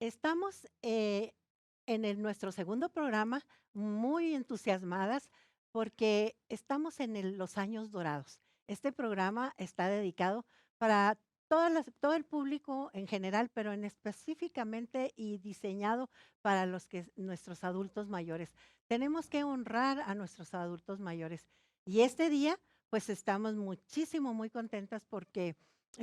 Estamos nuestro segundo programa muy entusiasmadas porque estamos en los años dorados. Este programa está dedicado para todo el público en general, pero en específicamente y diseñado para nuestros adultos mayores. Tenemos que honrar a nuestros adultos mayores. Y este día, pues estamos muy contentas porque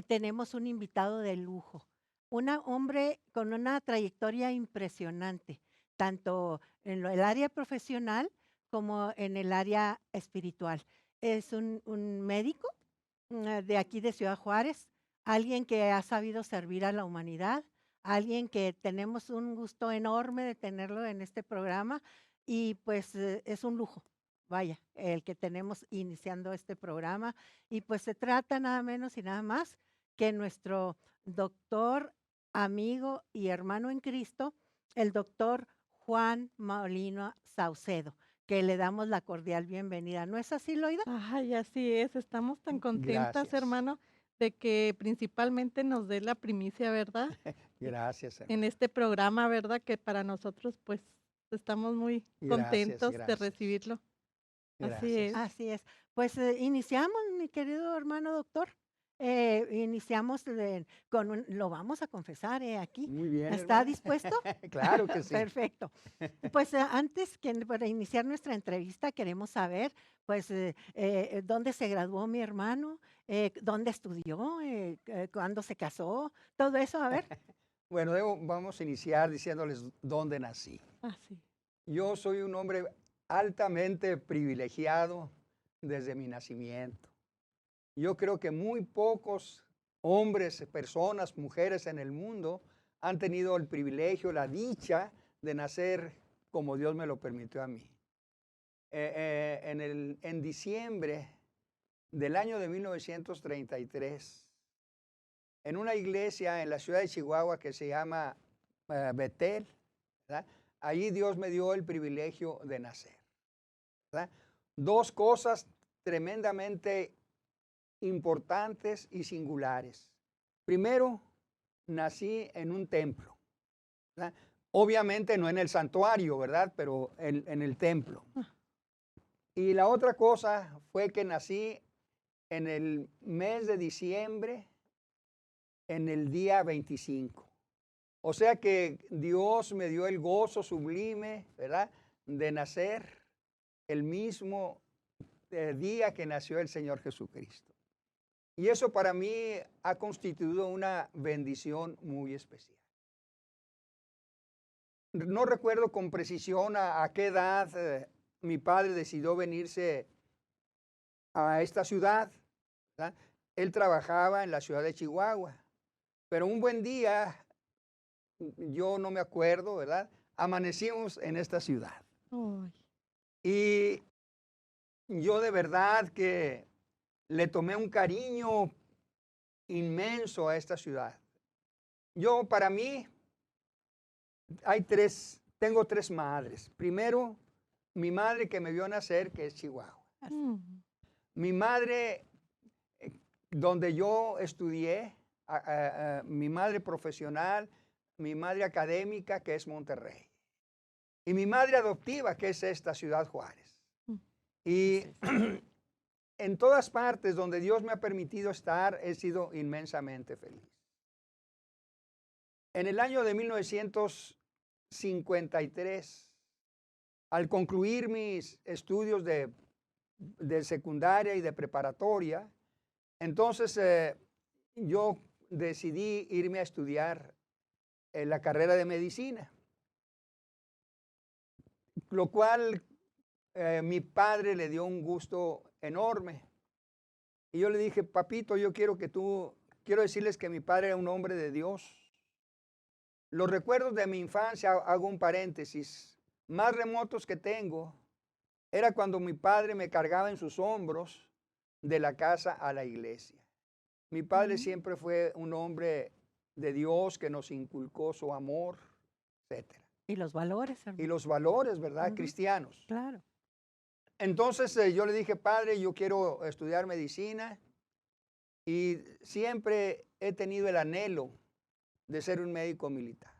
tenemos un invitado de lujo. Un hombre con una trayectoria impresionante, tanto en el área profesional como en el área espiritual. Es un médico de aquí de Ciudad Juárez, alguien que ha sabido servir a la humanidad, alguien que tenemos un gusto enorme de tenerlo en este programa y pues es un lujo. Vaya, el que tenemos iniciando este programa. Y pues se trata nada menos y nada más que nuestro doctor, amigo y hermano en Cristo, el doctor Juan Molina Saucedo, que le damos la cordial bienvenida. ¿No es así, Loida? Ay, así es, estamos tan contentas, Gracias, hermano, de que principalmente nos dé la primicia, ¿verdad? E gracias, en hermana. este programa, ¿verdad? Que para nosotros, pues, estamos muy Gracias, contentos de gracias, recibirlo. Así es. gracias. Así es. Pues, iniciamos, mi querido hermano doctor. Iniciamos lo vamos a confesar, aquí. Muy bien, ¿Está hermana. dispuesto? Claro que sí. Perfecto. Pues, antes que para iniciar nuestra entrevista, queremos saber, pues, dónde se graduó mi hermano, dónde estudió, cuándo se casó, todo eso, a ver. Bueno, vamos a iniciar diciéndoles dónde nací. Así. Yo soy un hombre altamente privilegiado desde mi nacimiento. Yo creo que muy pocos hombres, personas, mujeres en el mundo han tenido el privilegio, la dicha de nacer como Dios me lo permitió a mí. En diciembre del año de 1933, en una iglesia en la ciudad de Chihuahua que se llama Betel, ¿verdad? Allí Dios me dio el privilegio de nacer, ¿verdad? Dos cosas tremendamente importantes y singulares. Primero, nací en un templo, ¿verdad? Obviamente no en el santuario, ¿verdad? Pero en el templo. Ah, Y la otra cosa fue que nací en el mes de diciembre, en el día 25. O sea que Dios me dio el gozo sublime, ¿verdad? De nacer el mismo día que nació el Señor Jesucristo. Y eso para mí ha constituido una bendición muy especial. No recuerdo con precisión a qué edad mi padre decidió venirse a esta ciudad, ¿verdad? Él trabajaba en la ciudad de Chihuahua, pero un buen día, yo no me acuerdo, ¿verdad? Amanecimos en esta ciudad. ay, Y yo de verdad que le tomé un cariño inmenso a esta ciudad. Yo para mí tengo tres madres. Primero, mi madre que me vio nacer, que es Chihuahua. mm, Mi madre, eh, donde yo estudié, mi madre profesional, mi madre académica, que es Monterrey. Y mi madre adoptiva, que es esta ciudad Juárez. mm, Y así es. en todas partes donde Dios me ha permitido estar, he sido inmensamente feliz. En el año de 1953, al concluir mis estudios de secundaria y de preparatoria, entonces yo decidí irme a estudiar la carrera de medicina, lo cual mi padre le dio un gusto enorme. Y yo le dije, papito, quiero decirles que mi padre era un hombre de Dios. Los recuerdos de mi infancia, hago un paréntesis, más remotos que tengo, era cuando mi padre me cargaba en sus hombros de la casa a la iglesia. Mi padre Mm, siempre fue un hombre de Dios que nos inculcó su amor, etcétera. Y los valores, Y hermano. los valores, ¿verdad? Ujú, Cristianos. claro. Entonces yo le dije, padre, yo quiero estudiar medicina y siempre he tenido el anhelo de ser un médico militar.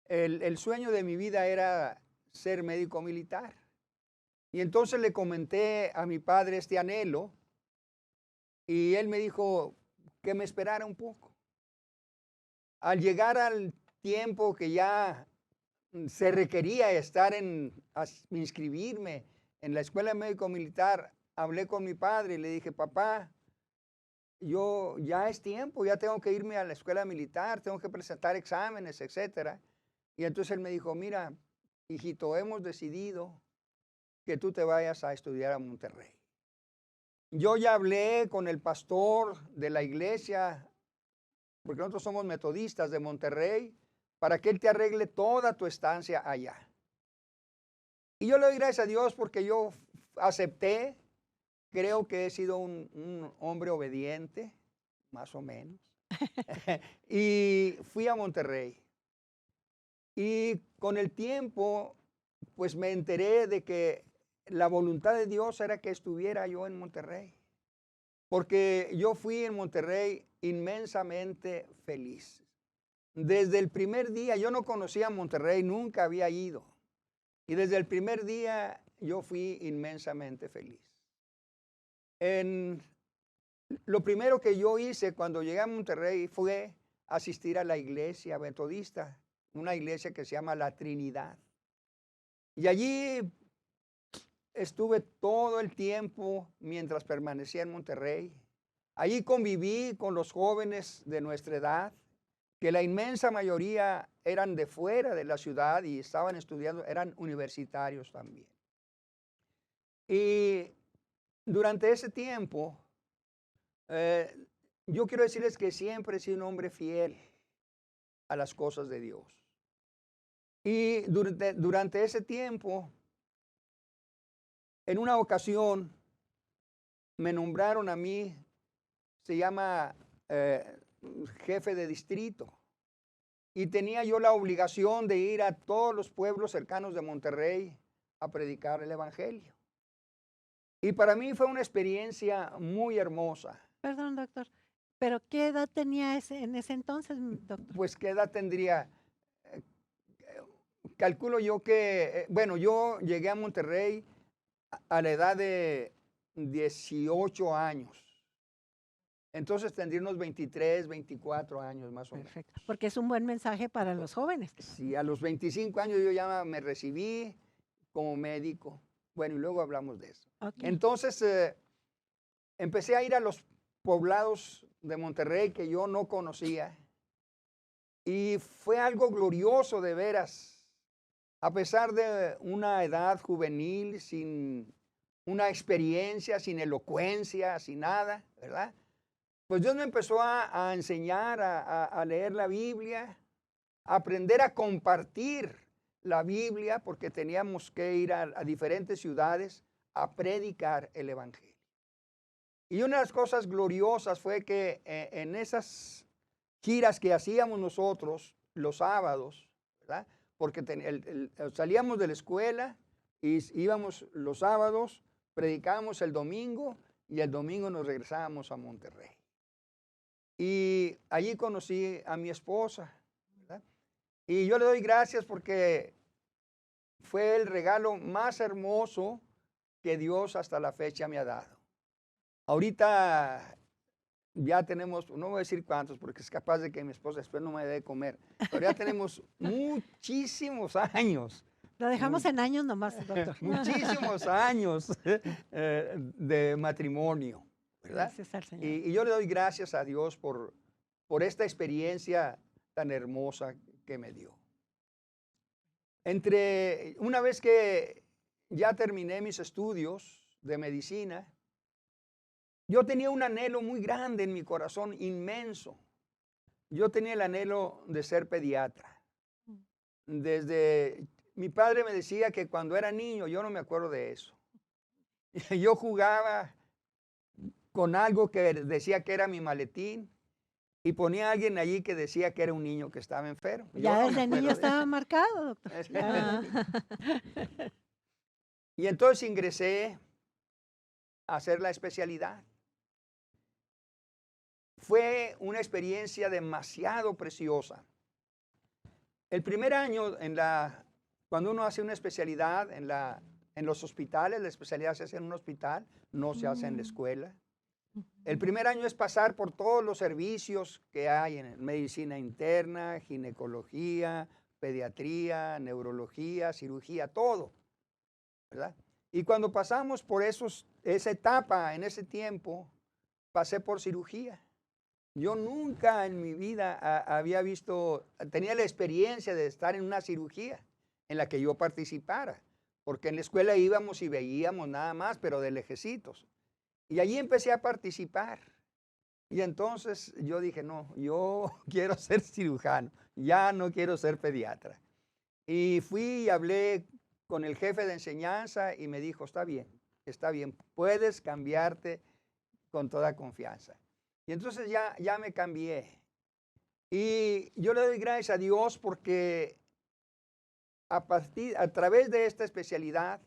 El sueño de mi vida era ser médico militar. Y entonces le comenté a mi padre este anhelo y él me dijo que me esperara un poco. Al llegar al tiempo que ya se requería estar inscribirme en la escuela de médico militar, hablé con mi padre y le dije, papá, yo ya es tiempo, ya tengo que irme a la escuela militar, tengo que presentar exámenes, etcétera. Y entonces él me dijo, mira, hijito, hemos decidido que tú te vayas a estudiar a Monterrey. Yo ya hablé con el pastor de la iglesia, porque nosotros somos metodistas de Monterrey, para que él te arregle toda tu estancia allá. Y yo le doy gracias a Dios porque yo acepté, creo que he sido un hombre obediente, más o menos, y fui a Monterrey. Y con el tiempo, pues me enteré de que la voluntad de Dios era que estuviera yo en Monterrey. Porque yo fui en Monterrey inmensamente feliz. Desde el primer día, yo no conocía Monterrey, nunca había ido. Y desde el primer día yo fui inmensamente feliz. Lo primero que yo hice cuando llegué a Monterrey fue asistir a la iglesia metodista, una iglesia que se llama La Trinidad. Y allí estuve todo el tiempo mientras permanecía en Monterrey. Allí conviví con los jóvenes de nuestra edad, que la inmensa mayoría eran de fuera de la ciudad y estaban estudiando, eran universitarios también. Y durante ese tiempo, yo quiero decirles que siempre he sido un hombre fiel a las cosas de Dios. Y durante ese tiempo, en una ocasión, me nombraron a mí, se llama jefe de distrito. Y tenía yo la obligación de ir a todos los pueblos cercanos de Monterrey a predicar el evangelio. Y para mí fue una experiencia muy hermosa. Perdón, doctor, pero ¿qué edad tenía en ese entonces, doctor? Pues qué edad tendría. Calculo yo que, bueno, yo llegué a Monterrey a la edad de 18 años. Entonces tendría unos 23, 24 años más o menos. Perfecto, porque es un buen mensaje para los jóvenes. Sí, a los 25 años yo ya me recibí como médico. Bueno, y luego hablamos de eso. Okay. Entonces empecé a ir a los poblados de Monterrey que yo no conocía. Y fue algo glorioso de veras. A pesar de una edad juvenil, sin una experiencia, sin elocuencia, sin nada, ¿verdad? Pues Dios me empezó a enseñar a leer la Biblia, a aprender a compartir la Biblia, porque teníamos que ir a diferentes ciudades a predicar el Evangelio. Y una de las cosas gloriosas fue que en esas giras que hacíamos nosotros los sábados, ¿verdad? Porque salíamos de la escuela y íbamos los sábados, predicábamos el domingo y el domingo nos regresábamos a Monterrey. Y allí conocí a mi esposa, ¿verdad? Y yo le doy gracias porque fue el regalo más hermoso que Dios hasta la fecha me ha dado. Ahorita ya tenemos, no voy a decir cuántos, porque es capaz de que mi esposa después no me dé de comer, pero ya tenemos muchísimos años. Lo dejamos en años nomás, doctor. Muchísimos años de matrimonio, ¿verdad? Gracias al Señor. Y yo le doy gracias a Dios por esta experiencia tan hermosa que me dio. Una vez que ya terminé mis estudios de medicina, yo tenía un anhelo muy grande en mi corazón, inmenso. Yo tenía el anhelo de ser pediatra. Mi padre me decía que cuando era niño, yo no me acuerdo de eso. Yo jugaba con algo que decía que era mi maletín y ponía a alguien allí que decía que era un niño que estaba enfermo. Yo Ya no me desde niño acuerdo de estaba marcado, doctor. eso. Ya desde Ah, Y entonces ingresé a hacer la especialidad. Fue una experiencia demasiado preciosa. El primer año, cuando uno hace una especialidad en los hospitales, la especialidad se hace en un hospital, no se hace en la escuela. El primer año es pasar por todos los servicios que hay en medicina interna, ginecología, pediatría, neurología, cirugía, todo, ¿verdad? Y cuando pasamos por esa etapa, en ese tiempo, pasé por cirugía. Yo nunca en mi vida tenía la experiencia de estar en una cirugía en la que yo participara, porque en la escuela íbamos y veíamos nada más, pero de lejecitos. Y allí empecé a participar. Y entonces yo dije, no, yo quiero ser cirujano, ya no quiero ser pediatra. Y fui y hablé con el jefe de enseñanza y me dijo, está bien, puedes cambiarte con toda confianza. Y entonces ya me cambié. Y yo le doy gracias a Dios porque a través de esta especialidad,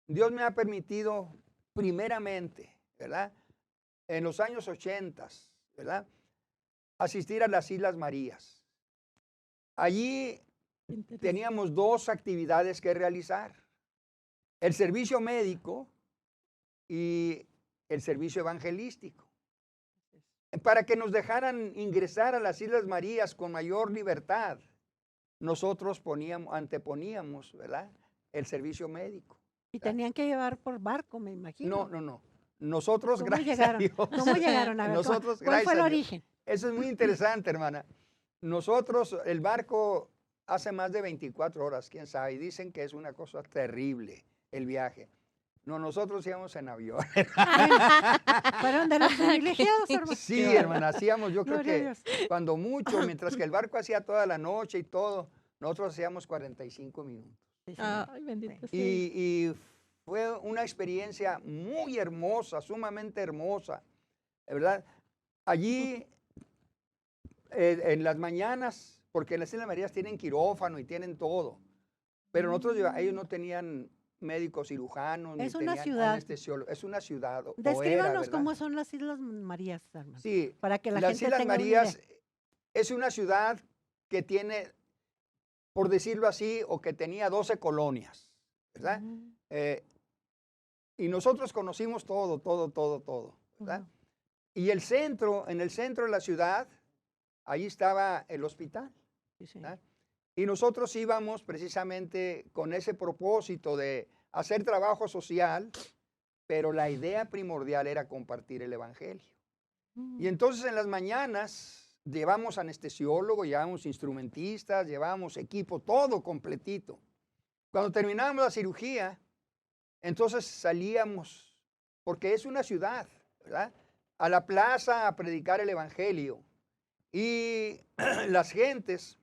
Dios me ha permitido primeramente, ¿verdad? En los años 80, ¿verdad? Asistir a las Islas Marías. Allí interesante. teníamos dos actividades que realizar. El servicio médico y el servicio evangelístico. Para que nos dejaran ingresar a las Islas Marías con mayor libertad, nosotros anteponíamos, ¿verdad?, el servicio médico. Y ¿Verdad? tenían que llevar por barco, me imagino. No. Nosotros, ¿Cómo gracias a llegaron? Dios. ¿Cómo llegaron? A ver, Nosotros, ¿cuál fue gracias el a Dios. origen? Eso es muy interesante, hermana. Nosotros, el barco hace más de 24 horas, quién sabe, y dicen que es una cosa terrible el viaje. No, nosotros íbamos en avión. Fueron de los privilegiados, hermano. Sí, hermana, yo creo Gloria a que Dios. cuando mucho, mientras que el barco hacía toda la noche y todo, nosotros hacíamos 45 minutos. Sí, señor. Ay, bendito sea. Y fue una experiencia muy hermosa, sumamente hermosa, ¿verdad? Allí, en las mañanas, porque en las Islas Marías tienen quirófano y tienen todo, pero ellos no tenían médicos cirujanos, ni Es una tenían ciudad. anestesiólogos. Es una ciudad, o era, Descríbanos ¿verdad? cómo son las Islas Marías, hermano. Sí, Para que la las gente Islas tenga una Marías idea. es una ciudad que tiene, por decirlo así, o que tenía 12 colonias, ¿verdad? Ujú, Y nosotros conocimos todo, ¿verdad? ujú. Y en el centro de la ciudad, ahí estaba el hospital, Sí, señor. ¿verdad? Y nosotros íbamos precisamente con ese propósito de hacer trabajo social, pero la idea primordial era compartir el evangelio. Y entonces en las mañanas llevamos anestesiólogo, llevamos instrumentistas, llevamos equipo, todo completito. Cuando terminábamos la cirugía, entonces salíamos, porque es una ciudad, ¿verdad?, a la plaza a predicar el evangelio. Y las gentes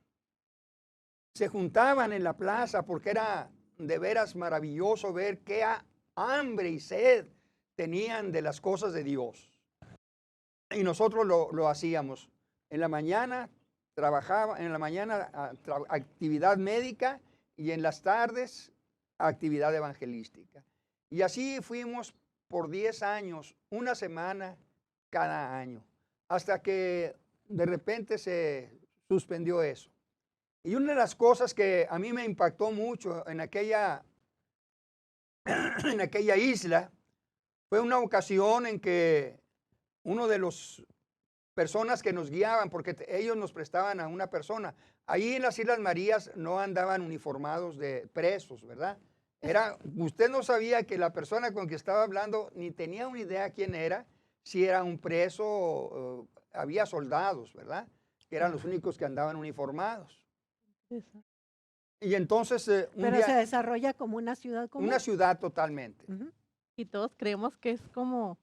se juntaban en la plaza porque era de veras maravilloso ver qué hambre y sed tenían de las cosas de Dios. Y nosotros lo hacíamos. En la mañana actividad médica y en las tardes actividad evangelística. Y así fuimos por 10 años, una semana cada año, hasta que de repente se suspendió eso. Y una de las cosas que a mí me impactó mucho en aquella isla fue una ocasión en que uno de los personas que nos guiaban, porque ellos nos prestaban a una persona. Ahí en las Islas Marías no andaban uniformados de presos, ¿verdad? Usted no sabía que la persona con que estaba hablando ni tenía una idea quién era, si era un preso, había soldados, ¿verdad?, que eran los únicos que andaban uniformados. Y entonces un Pero se día, desarrolla como una ciudad común. una ciudad totalmente. Ujú. Y todos creemos que es como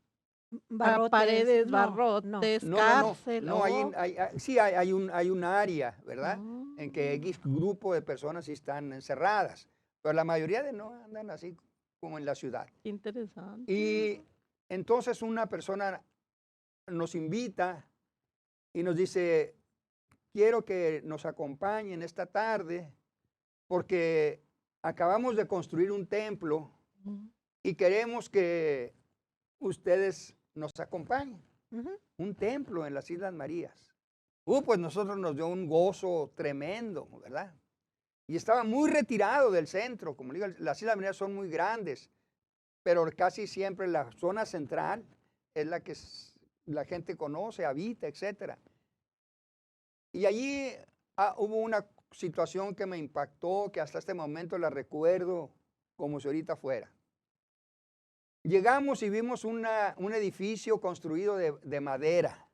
Barrotes, paredes, no, barrotes, No, no, no, cárcel. no, Oh. sí hay un área, ¿verdad? En que Oh, X grupo de personas sí están encerradas, pero la mayoría de no andan así como en la ciudad. qué interesante. Y entonces una persona nos invita y nos dice, quiero que nos acompañen esta tarde porque acabamos de construir un templo Mm. y queremos que ustedes nos acompañen. Ujú. Un templo en las Islas Marías. Pues nosotros nos dio un gozo tremendo, ¿verdad? Y estaba muy retirado del centro, como digo, las Islas Marías son muy grandes, pero casi siempre la zona central es la que la gente conoce, habita, etcétera. Y allí hubo una situación que me impactó, que hasta este momento la recuerdo como si ahorita fuera. Llegamos y vimos un edificio construido de madera,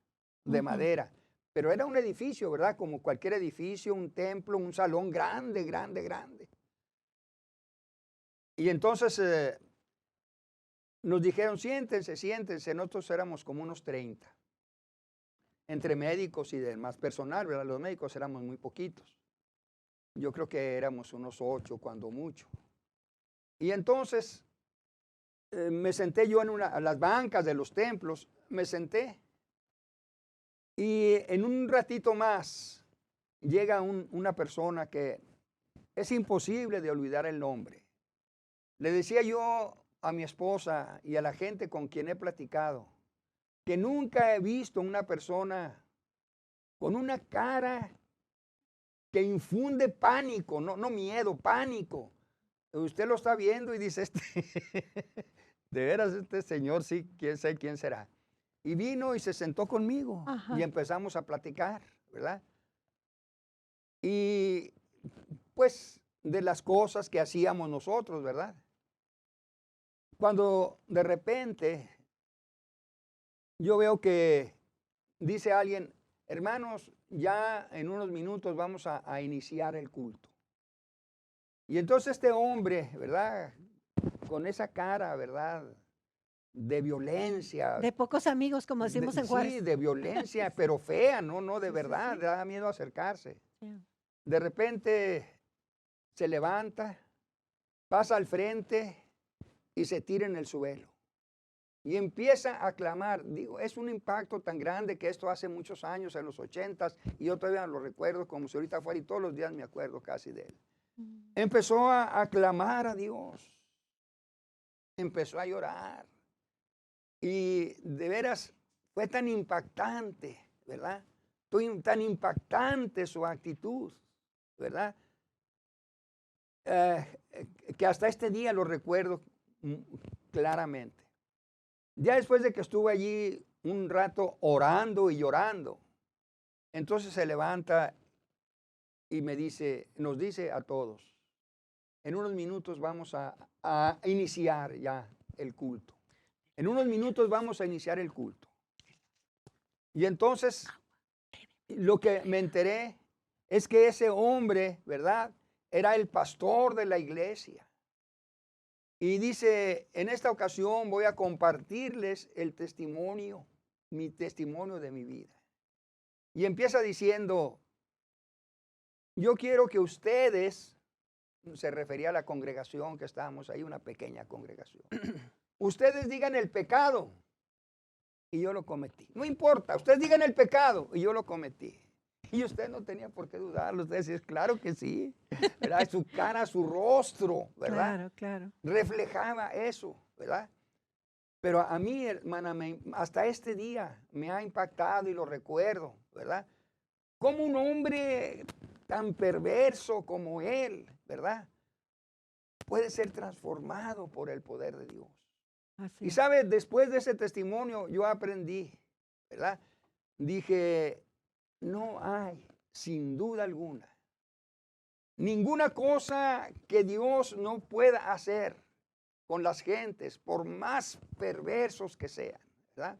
Ujú. pero era un edificio, ¿verdad? Como cualquier edificio, un templo, un salón grande, grande, grande. Y entonces nos dijeron, siéntense, siéntense, nosotros éramos como unos 30, entre médicos y demás personal, ¿verdad? Los médicos éramos muy poquitos. Yo creo que éramos unos 8 cuando mucho. Y entonces me senté yo en las bancas de los templos, me senté. Y en un ratito más llega una persona que es imposible de olvidar el nombre. Le decía yo a mi esposa y a la gente con quien he platicado que nunca he visto una persona con una cara que infunde pánico, no miedo, pánico. Usted lo está viendo y dice, de veras este señor sí, quién sé quién será. Y vino y se sentó conmigo y Ajá. empezamos a platicar, ¿verdad? Y pues de las cosas que hacíamos nosotros, ¿verdad? Cuando de repente yo veo que dice alguien, hermanos, ya en unos minutos vamos a iniciar el culto. Y entonces este hombre, ¿verdad? Con esa cara, ¿verdad? De violencia, De pocos amigos, como decimos en sí, Juárez. de violencia, pero fea, no de Sí, sí, verdad, sí. da miedo acercarse. Sí. De repente se levanta, pasa al frente y se tira en el suelo. Y empieza a clamar. Digo, es un impacto tan grande que esto hace muchos años, en los 80s, y yo todavía lo recuerdo como si ahorita fuera y todos los días me acuerdo casi de él. Mm. Empezó a clamar a Dios. Empezó a llorar. Y de veras fue tan impactante, ¿verdad? Tan impactante su actitud, ¿verdad? Que hasta este día lo recuerdo claramente. Ya después de que estuve allí un rato orando y llorando, entonces se levanta y nos dice a todos, en unos minutos vamos a iniciar ya el culto. En unos minutos vamos a iniciar el culto. Y entonces lo que me enteré es que ese hombre, ¿verdad? Era el pastor de la iglesia. Y dice, en esta ocasión voy a compartirles el testimonio, mi testimonio de mi vida. Y empieza diciendo, yo quiero que ustedes, se refería a la congregación que estábamos ahí, una pequeña congregación, ustedes digan el pecado y yo lo cometí. No importa, ustedes digan el pecado y yo lo cometí. Y usted no tenía por qué dudarlo, usted decía, claro que sí, ¿verdad? Su cara, su rostro, ¿verdad? Claro, claro. Reflejaba eso, ¿verdad? Pero a mí, hermana, hasta este día me ha impactado y lo recuerdo, ¿verdad? Como un hombre tan perverso como él, ¿verdad? Puede ser transformado por el poder de Dios. Así Y es. sabe, después de ese testimonio yo aprendí, ¿verdad? Dije, no hay, sin duda alguna, ninguna cosa que Dios no pueda hacer con las gentes, por más perversos que sean, ¿verdad?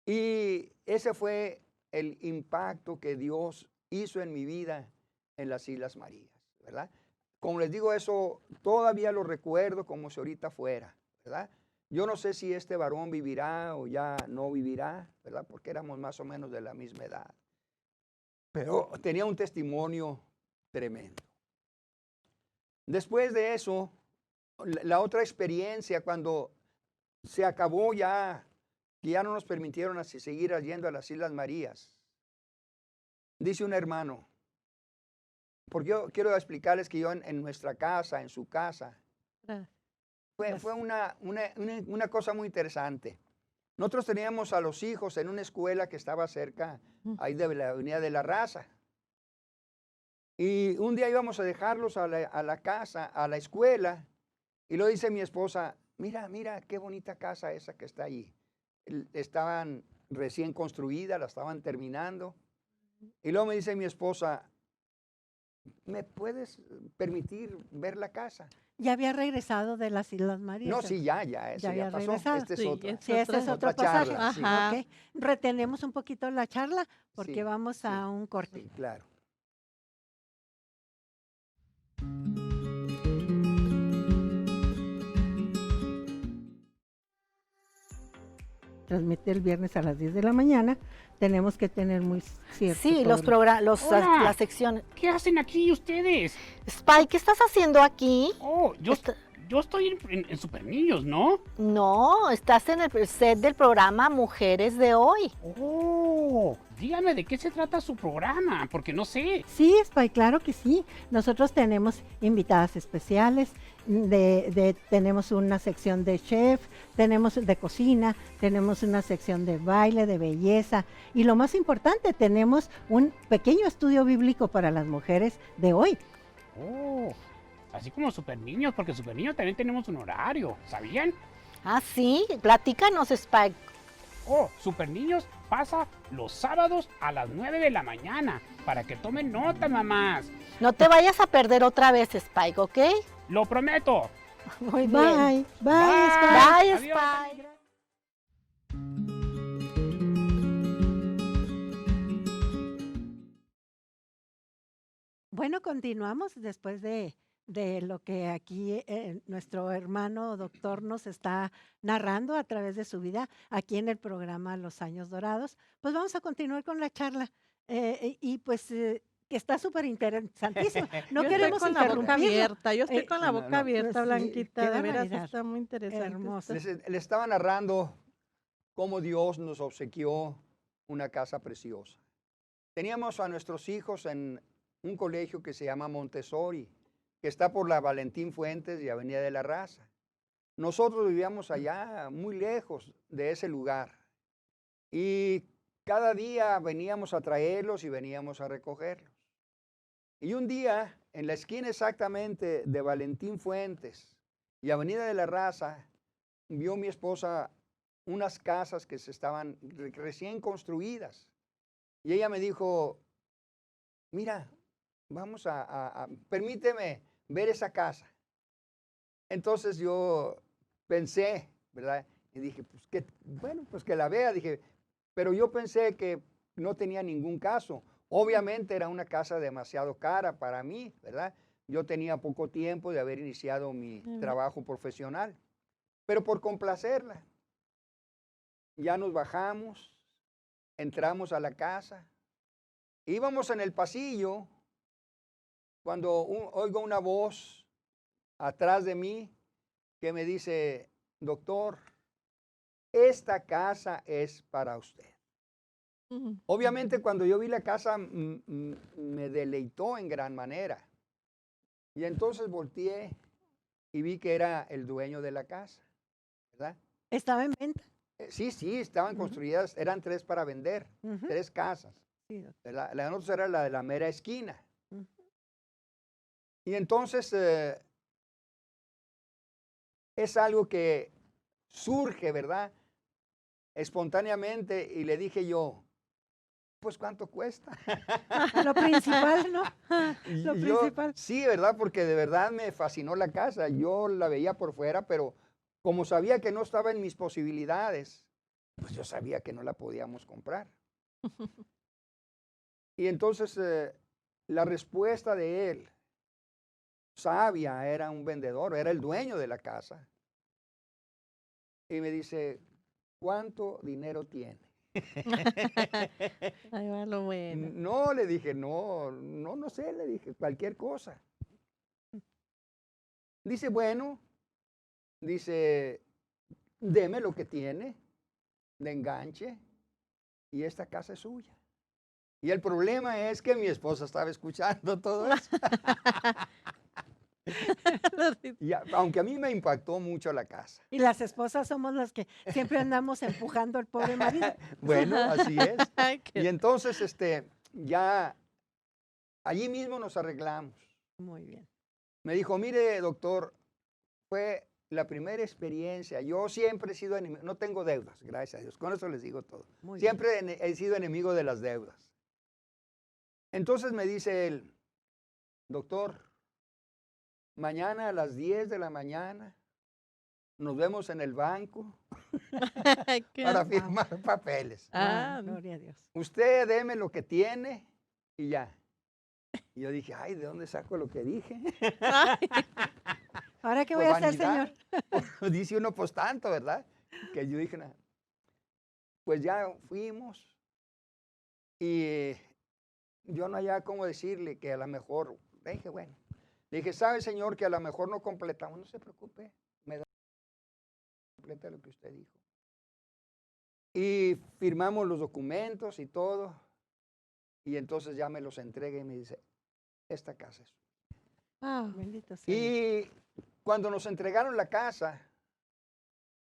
Y ese fue el impacto que Dios hizo en mi vida en las Islas Marías, ¿verdad? como les digo, eso todavía lo recuerdo como si ahorita fuera, ¿verdad? Yo no sé si este varón vivirá o ya no vivirá, ¿verdad? Porque éramos más o menos de la misma edad. Pero tenía un testimonio tremendo. Después de eso, la otra experiencia, cuando se acabó ya, que ya no nos permitieron así seguir yendo a las Islas Marías, dice un hermano, porque yo quiero explicarles que yo en nuestra casa, en su casa, Gracias. fue una cosa muy interesante. Nosotros teníamos a los hijos en una escuela que estaba cerca ahí de la Avenida de la Raza. Y un día íbamos a dejarlos a la casa, a la escuela, y lo dice mi esposa, mira, mira, qué bonita casa esa que está allí. Estaban recién construidas, la estaban terminando. Y luego me dice mi esposa, ¿me puedes permitir ver la casa? Ya había regresado de las Islas Marías. No, sí, ya, eso Ya ya había pasó. regresado. Este es Sí, otro. Sí, ese es otro otra pasaje. charla, sí. Ajá. Ok. Retenemos un poquito la charla porque Sí, vamos sí, a un corte. Sí, claro. Transmite el viernes a las 10 de la mañana. Tenemos que tener muy cierto. Sí, los todo. programas, Hola. la sección. ¿Qué hacen aquí ustedes? Spy, ¿qué estás haciendo aquí? Oh, Está- yo estoy en Super Niños, ¿no? No, estás en el set del programa Mujeres de Hoy. Oh, dígame de qué se trata su programa, porque no sé. Sí, Spy, claro que sí. Nosotros tenemos invitadas especiales, tenemos una sección de chef, tenemos de cocina, tenemos una sección de baile, de belleza y lo más importante, tenemos un pequeño estudio bíblico para las mujeres de hoy. Oh, así como Super Niños, porque Super Niños también tenemos un horario, ¿sabían? Ah, sí, platícanos, Spy. Oh, Super Niños pasa los sábados a las 9 de la mañana, para que tomen nota, mamás. No te vayas a perder otra vez, Spike, ¿ok? Lo prometo. Muy bien. Bye, bye, Spy. Bye, Adiós. Spy. Bueno, continuamos después de lo que aquí nuestro hermano doctor nos está narrando a través de su vida aquí en el programa Los Años Dorados. Pues vamos a continuar con la charla y pues que está súper interesantísimo. No Yo queremos estoy con la boca interrumpirlo. abierta, yo estoy con la no, boca no. abierta, Sí, Blanquita, qué de veras barbaridad. está muy interesante. Hermoso. Le estaba narrando cómo Dios nos obsequió una casa preciosa. Teníamos a nuestros hijos en un colegio que se llama Montessori, que está por la Valentín Fuentes y Avenida de la Raza. Nosotros vivíamos allá, muy lejos de ese lugar. Y cada día veníamos a traerlos y veníamos a recogerlos. Y un día, en la esquina exactamente de Valentín Fuentes y Avenida de la Raza, vio mi esposa unas casas que se estaban recién construidas. Y ella me dijo, mira, vamos permíteme ver esa casa. Entonces yo pensé, ¿verdad? Y dije, pues que la vea. Dije, pero yo pensé que no tenía ningún caso. Obviamente era una casa demasiado cara para mí, ¿verdad? Yo tenía poco tiempo de haber iniciado mi trabajo profesional. Pero por complacerla, ya nos bajamos, entramos a la casa, íbamos en el pasillo cuando oigo una voz atrás de mí que me dice, doctor, esta casa es para usted. Obviamente cuando yo vi la casa me deleitó en gran manera. Y entonces volteé y vi que era el dueño de la casa, ¿verdad? ¿Estaba en venta? Sí, estaban construidas, eran 3 para vender, 3 casas. Sí, doctor. La de nosotros era la de la mera esquina. Ujú. Y entonces es algo que surge, ¿verdad? Espontáneamente y le dije yo, pues ¿cuánto cuesta? Lo principal, ¿no? Y Lo yo, principal. sí, ¿verdad? Porque de verdad me fascinó la casa. Yo la veía por fuera, pero como sabía que no estaba en mis posibilidades, pues yo sabía que no la podíamos comprar. Y entonces la respuesta de él sabia, era un vendedor, era el dueño de la casa. Y me dice, ¿cuánto dinero tiene? Ahí va lo bueno. No, le dije, no sé, le dije, cualquier cosa. Dice, bueno, dice, deme lo que tiene de enganche y esta casa es suya. Y el problema es que mi esposa estaba escuchando todo eso. Aunque a mí me impactó mucho la casa. Y las esposas somos las que siempre andamos empujando al pobre marido. Bueno, así es. Ay, Y qué- entonces, ya allí mismo nos arreglamos. Muy bien. Me dijo, mire, doctor, fue la primera experiencia. Yo siempre he sido enemigo, no tengo deudas, gracias a Dios. Con eso les digo todo. Muy Siempre he sido enemigo de las deudas. Entonces me dice él, doctor, mañana a las 10 de la mañana nos vemos en el banco Ay, qué- para firmar papeles. Ah, gloria a Dios. Usted deme lo que tiene y ya. Y yo dije, ay, ¿de dónde saco lo que dije? ay, ¿Ahora qué Por voy a hacer, vanidad. señor? Dice uno, pues tanto, ¿verdad? Que yo dije, pues ya fuimos y yo no hallaba cómo decirle que a lo mejor, le dije, bueno, le dije, ¿sabe, señor, que a lo mejor no completamos? No se preocupe, me da completa lo que usted dijo. Y firmamos los documentos y todo, y entonces ya me los entrega y me dice, esta casa es. ah, Bendito sea Dios. Y cuando nos entregaron la casa,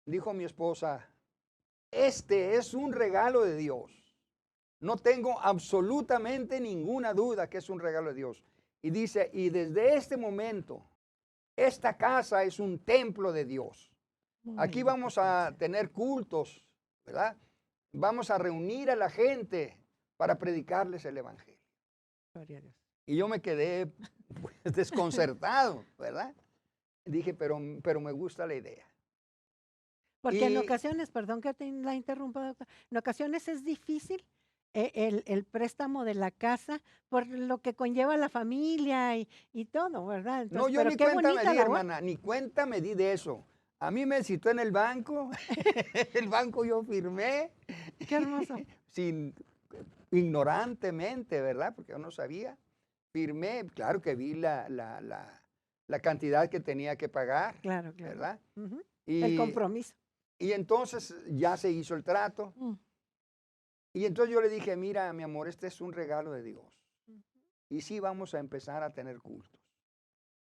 dijo mi esposa, este es un regalo de Dios. No tengo absolutamente ninguna duda que es un regalo de Dios. Y dice, y desde este momento, esta casa es un templo de Dios. Aquí Bendito vamos sea a tener cultos, ¿verdad? Vamos a reunir a la gente para predicarles el evangelio. Gloria a Dios. Y yo me quedé pues, desconcertado, ¿verdad? Dije, pero me gusta la idea. Porque en Y- ocasiones, perdón que la interrumpa, doctor, en ocasiones es difícil el préstamo de la casa por lo que conlleva la familia y todo, ¿verdad? No, Entonces, yo pero ni qué cuenta me bonita di, labor. hermana, ni cuenta me di de eso. A mí me citó en el banco, el banco yo firmé, Qué hermoso. sin, ignorantemente, ¿verdad? Porque yo no sabía. Firmé, claro que vi la cantidad que tenía que pagar, Claro, claro. ¿verdad? Ujú. Y, El compromiso. y entonces ya se hizo el trato. mm, Y entonces yo le dije, mira, mi amor, este es un regalo de Dios. Y sí vamos a empezar a tener cultos.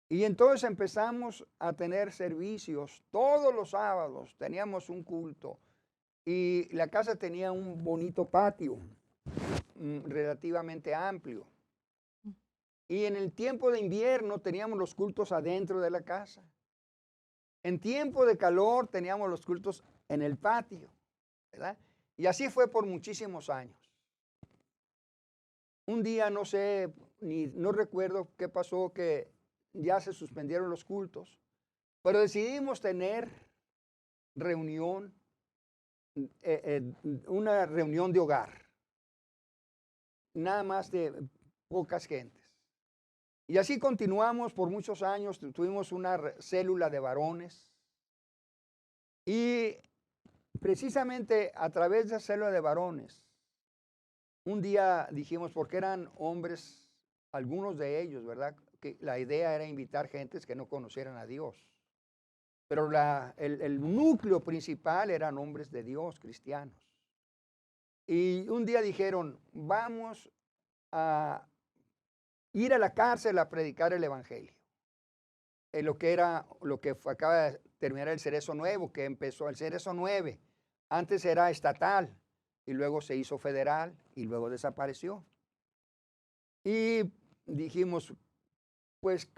Y entonces empezamos a tener servicios todos los sábados. Teníamos un culto. Y la casa tenía un bonito patio, relativamente amplio. Y en el tiempo de invierno teníamos los cultos adentro de la casa. En tiempo de calor teníamos los cultos en el patio, ¿verdad? Y así fue por muchísimos años. Un día, no sé, no recuerdo qué pasó, que ya se suspendieron los cultos, pero decidimos tener reunión, una reunión de hogar, nada más de pocas gentes. Y así continuamos por muchos años, tuvimos una célula de varones y precisamente a través de esa célula de varones, un día dijimos, porque eran hombres, algunos de ellos, ¿verdad? Que la idea era invitar gentes que no conocieran a Dios. Pero el núcleo principal eran hombres de Dios, cristianos. Y un día dijeron, vamos a ir a la cárcel a predicar el evangelio. Lo que acaba de terminar el Cerezo Nuevo, que empezó el Cerezo 9. Antes era estatal y luego se hizo federal y luego desapareció. Y dijimos, pues,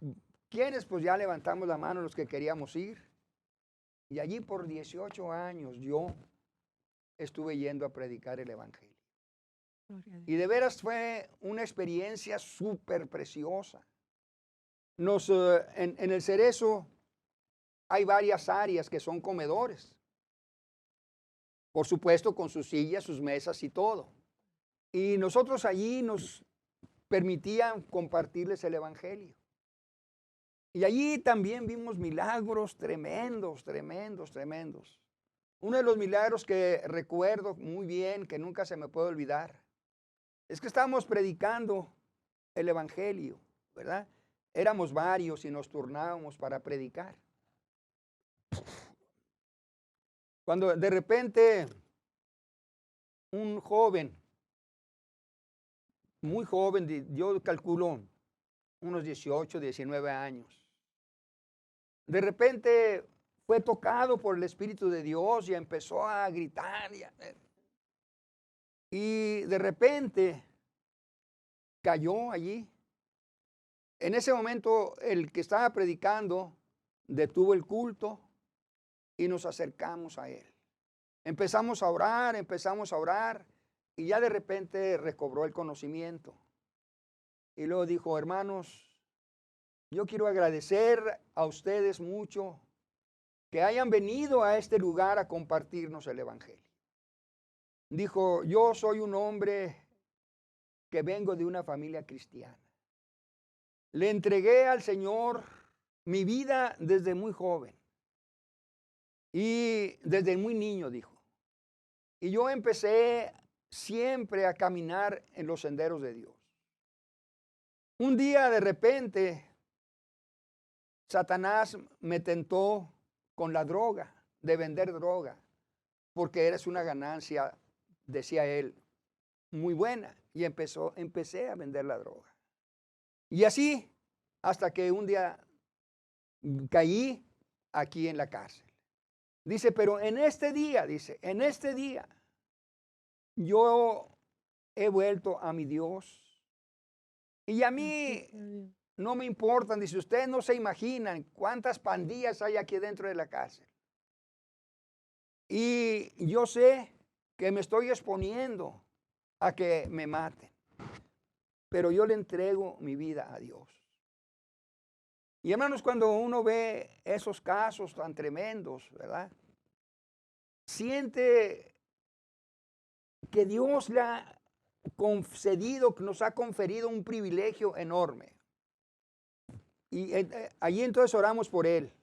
¿quiénes? Pues ya levantamos la mano los que queríamos ir. Y allí por 18 años yo estuve yendo a predicar el evangelio. Gloria a Dios. Y de veras fue una experiencia súper preciosa. En el Cerezo hay varias áreas que son comedores. Por supuesto, con sus sillas, sus mesas y todo. Y nosotros allí nos permitían compartirles el evangelio. Y allí también vimos milagros tremendos, tremendos, tremendos. Uno de los milagros que recuerdo muy bien, que nunca se me puede olvidar, es que estábamos predicando el Evangelio, ¿verdad? Éramos varios y nos turnábamos para predicar. Cuando de repente un joven, muy joven, yo calculo unos 18, 19 años, de repente fue tocado por el Espíritu de Dios y empezó a gritar. Y de repente cayó allí. En ese momento el que estaba predicando detuvo el culto y nos acercamos a él. Empezamos a orar y ya de repente recobró el conocimiento. Y luego dijo, hermanos, yo quiero agradecer a ustedes mucho que hayan venido a este lugar a compartirnos el Evangelio. Dijo, yo soy un hombre que vengo de una familia cristiana. Le entregué al Señor mi vida desde muy joven y desde muy niño, dijo. Y yo empecé siempre a caminar en los senderos de Dios. Un día de repente, Satanás me tentó con la droga, de vender droga, porque eres una ganancia, decía él, muy buena. Y empecé a vender la droga. Y así, hasta que un día caí aquí en la cárcel. Dice, pero en este día, yo he vuelto a mi Dios. Y a mí no me importan, dice, ustedes no se imaginan cuántas pandillas hay aquí dentro de la cárcel. Y yo sé que me estoy exponiendo a que me maten, pero yo le entrego mi vida a Dios. Y hermanos, cuando uno ve esos casos tan tremendos, ¿verdad? Siente que Dios le ha concedido, que nos ha conferido un privilegio enorme. Y allí entonces oramos por él.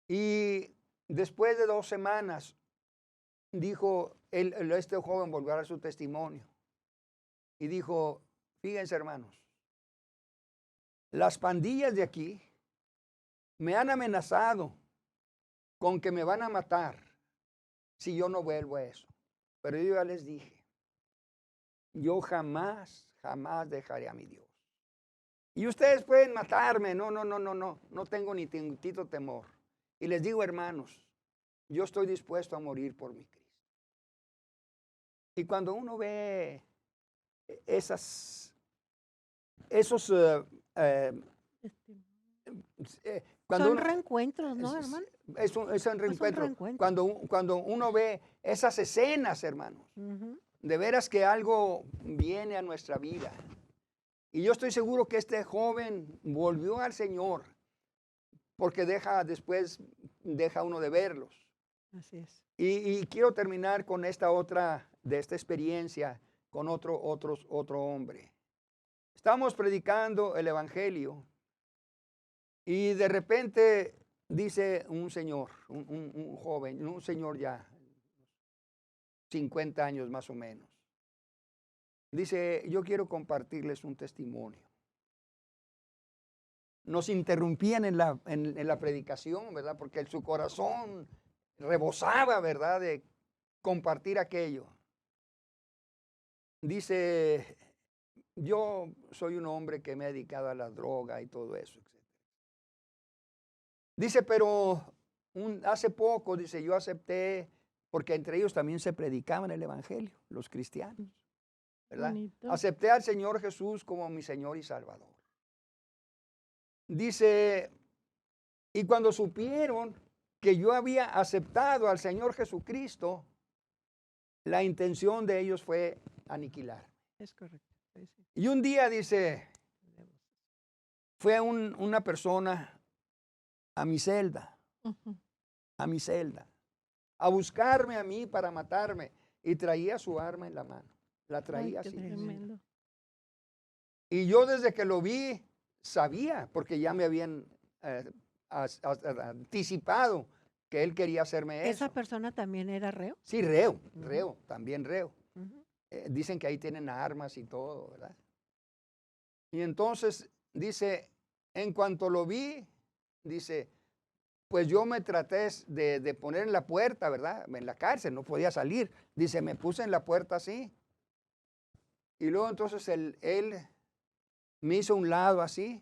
Y después de 2 semanas, dijo, este joven volvió a dar su testimonio. Y dijo, fíjense hermanos, las pandillas de aquí me han amenazado con que me van a matar si yo no vuelvo a eso. Pero yo ya les dije, yo jamás dejaré a mi Dios. Y ustedes pueden matarme, no tengo ni tantito temor. Y les digo, hermanos, yo estoy dispuesto a morir por mi Cristo. Y cuando uno ve esos son reencuentros, ¿no, hermano? Es un reencuentro. Cuando uno ve esas escenas, hermanos, de veras que algo viene a nuestra vida. Y yo estoy seguro que este joven volvió al Señor, porque después deja uno de verlos. Así es. Y quiero terminar con esta experiencia con otro hombre. Estamos predicando el Evangelio y de repente dice un señor, un joven, un señor ya, 50 años más o menos. Dice, yo quiero compartirles un testimonio. Nos interrumpían en la predicación, ¿verdad? Porque su corazón rebosaba, ¿verdad? De compartir aquello. Dice, yo soy un hombre que me he dedicado a la droga y todo eso, etc. Dice, pero hace poco, dice, yo acepté, porque entre ellos también se predicaban el Evangelio, los cristianos, ¿verdad? Bonito. Acepté al Señor Jesús como mi Señor y Salvador. Dice, y cuando supieron que yo había aceptado al Señor Jesucristo, la intención de ellos fue aniquilar. Es correcto. Sí. Y un día, dice, fue una persona a mi celda, a buscarme a mí para matarme, y traía su arma en la mano. La traía así. Tremendo. Y yo desde que lo vi, sabía, porque ya me habían anticipado que él quería hacerme ¿Esa eso. persona también era reo? Sí, reo, Ujú. reo, también reo. Ujú. Dicen que ahí tienen armas y todo, ¿verdad? Y entonces dice, en cuanto lo vi, dice, pues yo me traté de poner en la puerta, ¿verdad? En la cárcel, no podía salir. Dice, me puse en la puerta así. Y luego entonces él me hizo a un lado así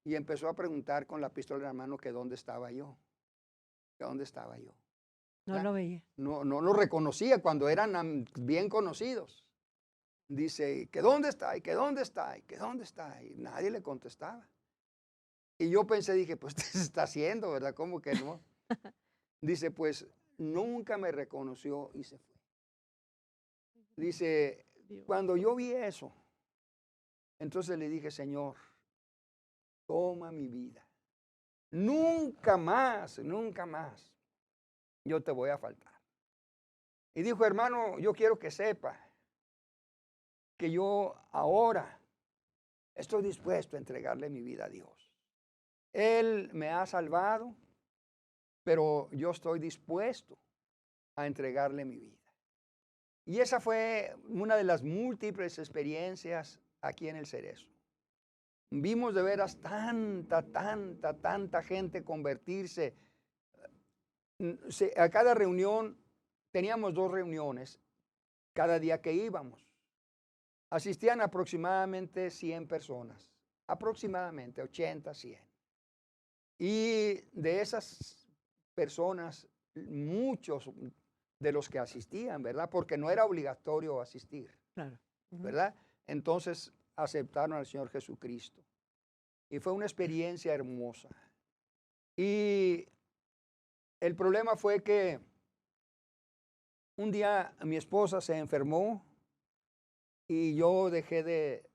y empezó a preguntar con la pistola en la mano que dónde estaba yo, que dónde estaba yo. No ¿Verdad? lo veía. No lo reconocía cuando eran bien conocidos. Dice, ¿que dónde está? ¿Y que dónde está? ¿Y que dónde está? Y nadie le contestaba. Y yo pensé, dije, pues, ¿qué se está haciendo, verdad? ¿Cómo que no? Dice, pues, nunca me reconoció y se fue. Dice, Dios. cuando yo vi eso, entonces le dije, Señor, toma mi vida. Nunca más yo te voy a faltar. Y dijo, hermano, yo quiero que sepa que yo ahora estoy dispuesto a entregarle mi vida a Dios. Él me ha salvado, pero yo estoy dispuesto a entregarle mi vida. Y esa fue una de las múltiples experiencias aquí en el Cerezo. Vimos de veras tanta gente convertirse. A cada reunión, teníamos 2 reuniones cada día que íbamos. Asistían aproximadamente 100 personas, aproximadamente 80, 100. Y de esas personas, muchos de los que asistían, ¿verdad? Porque no era obligatorio asistir, Claro. Ujú. ¿verdad? Entonces aceptaron al Señor Jesucristo. Y fue una experiencia hermosa. Y el problema fue que un día mi esposa se enfermó y yo dejé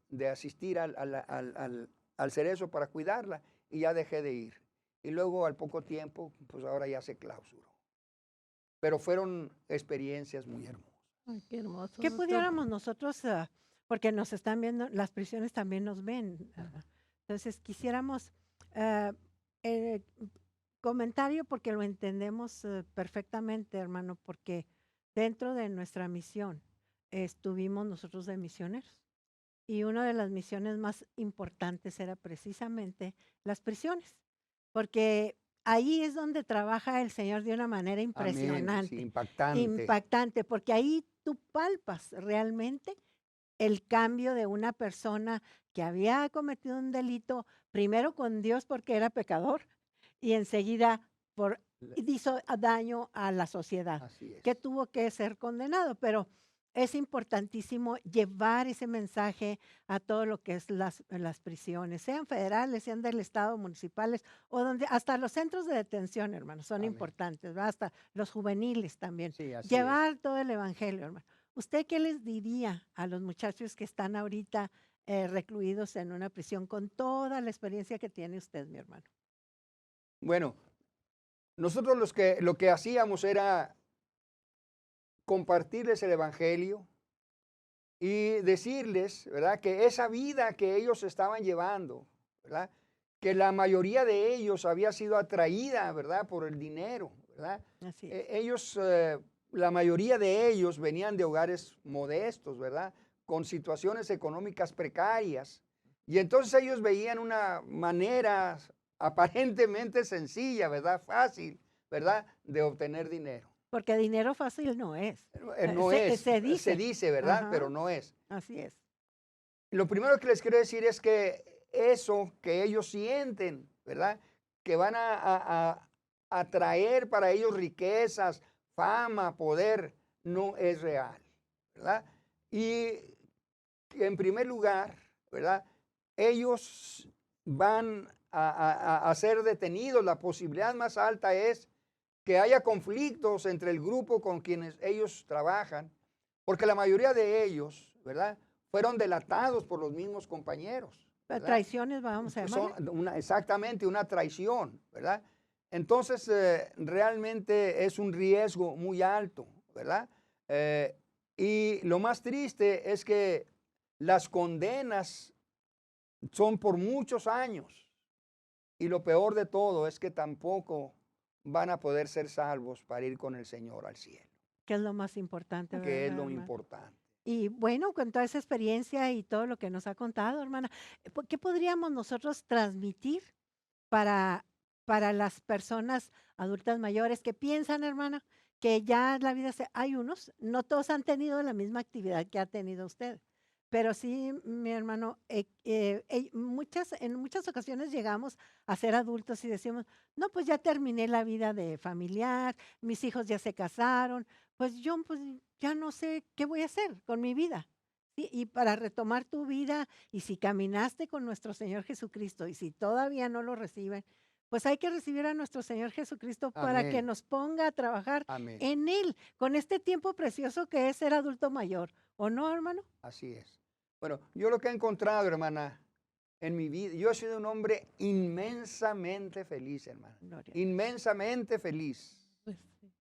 de asistir al Cerezo para cuidarla y ya dejé de ir. Y luego al poco tiempo, pues ahora ya se clausuró. Pero fueron experiencias muy hermosas. Ay, qué hermoso, ¿Qué doctor. pudiéramos nosotros, porque nos están viendo, las prisiones también nos ven, entonces quisiéramos ah, eh, comentario porque lo entendemos perfectamente, hermano, porque dentro de nuestra misión estuvimos nosotros de misioneros y una de las misiones más importantes era precisamente las prisiones, porque ahí es donde trabaja el Señor de una manera Amén. Sí, impresionante, impactante. impactante, porque ahí tú palpas realmente el cambio de una persona que había cometido un delito, primero con Dios porque era pecador y enseguida por, hizo daño a la sociedad, Así es. que tuvo que ser condenado. Pero es importantísimo llevar ese mensaje a todo lo que es las prisiones, sean federales, sean del Estado, municipales, o donde hasta los centros de detención, hermano, son Amén. importantes, ¿verdad? Hasta los juveniles también. Sí, así es. Llevar todo el evangelio, hermano. ¿Usted qué les diría a los muchachos que están ahorita recluidos en una prisión con toda la experiencia que tiene usted, mi hermano? Bueno, nosotros lo que hacíamos era compartirles el evangelio y decirles, ¿verdad?, que esa vida que ellos estaban llevando, ¿verdad?, que la mayoría de ellos había sido atraída, ¿verdad?, por el dinero, ¿verdad? Así es. Ellos, la mayoría de ellos venían de hogares modestos, ¿verdad?, con situaciones económicas precarias. Y entonces ellos veían una manera aparentemente sencilla, ¿verdad?, fácil, ¿verdad?, de obtener dinero. Porque dinero fácil no es. No Se, es, se dice. ¿verdad? Ajá, Pero no es. así es. Lo primero que les quiero decir es que eso que ellos sienten, ¿verdad?, que van a atraer para ellos riquezas, fama, poder, no es real, ¿verdad? Y en primer lugar, ¿verdad?, ellos van a ser detenidos. La posibilidad más alta es que haya conflictos entre el grupo con quienes ellos trabajan, porque la mayoría de ellos, ¿verdad?, fueron delatados por los mismos compañeros, ¿verdad? Traiciones, vamos a llamarle. Exactamente, una traición, ¿verdad? Entonces, realmente es un riesgo muy alto, ¿verdad? Y lo más triste es que las condenas son por muchos años. Y lo peor de todo es que tampoco van a poder ser salvos para ir con el Señor al cielo, Que es lo más importante, que es ¿verdad, lo hermano? importante. Y bueno, con toda esa experiencia y todo lo que nos ha contado, hermana, ¿qué podríamos nosotros transmitir para, para las personas adultas mayores que piensan, hermana, que ya la vida hay unos, no todos han tenido la misma actividad que ha tenido usted, pero sí, mi hermano, en muchas ocasiones llegamos a ser adultos y decimos, no, pues ya terminé la vida de familiar, mis hijos ya se casaron, pues yo pues ya no sé qué voy a hacer con mi vida. ¿Sí? Y para retomar tu vida, y si caminaste con nuestro Señor Jesucristo, y si todavía no lo reciben, pues hay que recibir a nuestro Señor Jesucristo para que Amén. nos ponga a trabajar Amén. en Él, con este tiempo precioso que es ser adulto mayor. ¿O no, hermano? Así es. Bueno, yo lo que he encontrado, hermana, en mi vida, yo he sido un hombre inmensamente feliz, hermana. Gloria a Dios. Inmensamente feliz. Pues sí.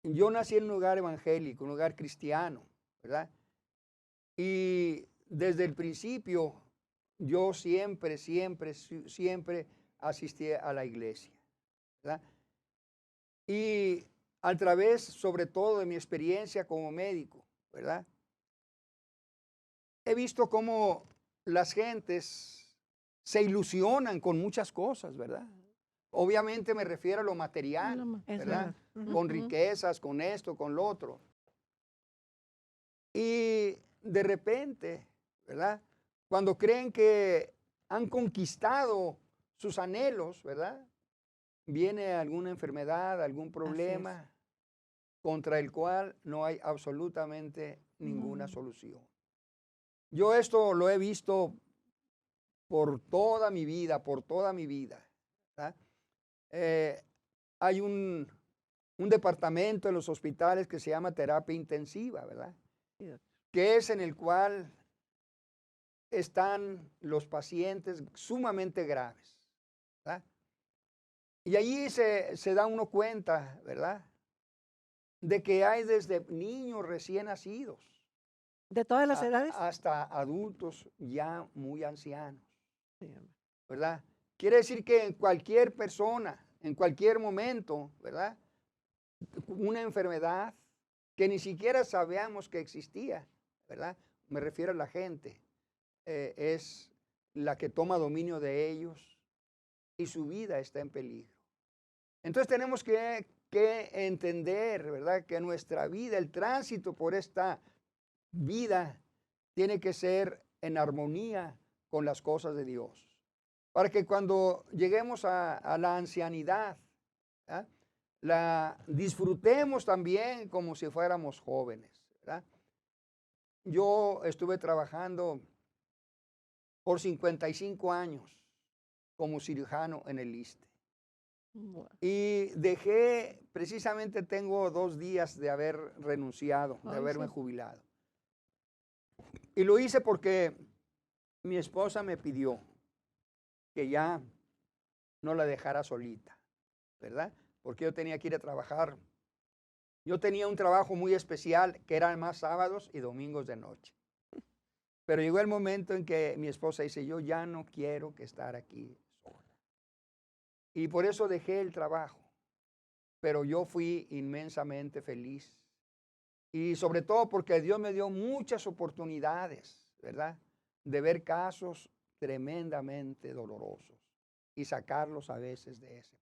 Yo nací en un lugar evangélico, un lugar cristiano, ¿verdad? Y desde el principio yo siempre asistí a la iglesia, ¿verdad? Y a través, sobre todo, de mi experiencia como médico, ¿verdad? He visto cómo las gentes se ilusionan con muchas cosas, ¿verdad? Obviamente me refiero a lo material, Es ¿verdad? verdad. Ujú. Con Ujú. riquezas, con esto, con lo otro. Y de repente, ¿verdad? Cuando creen que han conquistado sus anhelos, ¿verdad? Viene alguna enfermedad, algún problema contra el cual no hay absolutamente ninguna solución. Yo esto lo he visto por toda mi vida, ¿verdad? Hay un departamento en los hospitales que se llama terapia intensiva, ¿verdad? Sí, doctor. Que es en el cual están los pacientes sumamente graves, ¿verdad? Y allí se da uno cuenta, ¿verdad? De que hay desde niños recién nacidos ¿De todas las edades? hasta adultos ya muy ancianos, Sí, hermano. ¿verdad? Quiere decir que en cualquier persona, en cualquier momento, ¿verdad? Una enfermedad que ni siquiera sabíamos que existía, ¿verdad? Me refiero a la gente, es la que toma dominio de ellos y su vida está en peligro. Entonces tenemos que entender, ¿verdad? Que nuestra vida, el tránsito por esta vida, tiene que ser en armonía con las cosas de Dios. Para que cuando lleguemos a la ancianidad, ¿verdad? La disfrutemos también como si fuéramos jóvenes, ¿verdad? Yo estuve trabajando por 55 años como cirujano en el ISSSTE. Wow. Y dejé, precisamente tengo 2 días de haber renunciado, de Ay, haberme sí. jubilado. Y lo hice porque mi esposa me pidió que ya no la dejara solita, ¿verdad? Porque yo tenía que ir a trabajar. Yo tenía un trabajo muy especial que eran más sábados y domingos de noche. Pero llegó el momento en que mi esposa dice, yo ya no quiero que estar aquí sola. Y por eso dejé el trabajo. Pero yo fui inmensamente feliz. Y sobre todo porque Dios me dio muchas oportunidades, ¿verdad? De ver casos tremendamente dolorosos y sacarlos a veces de ese.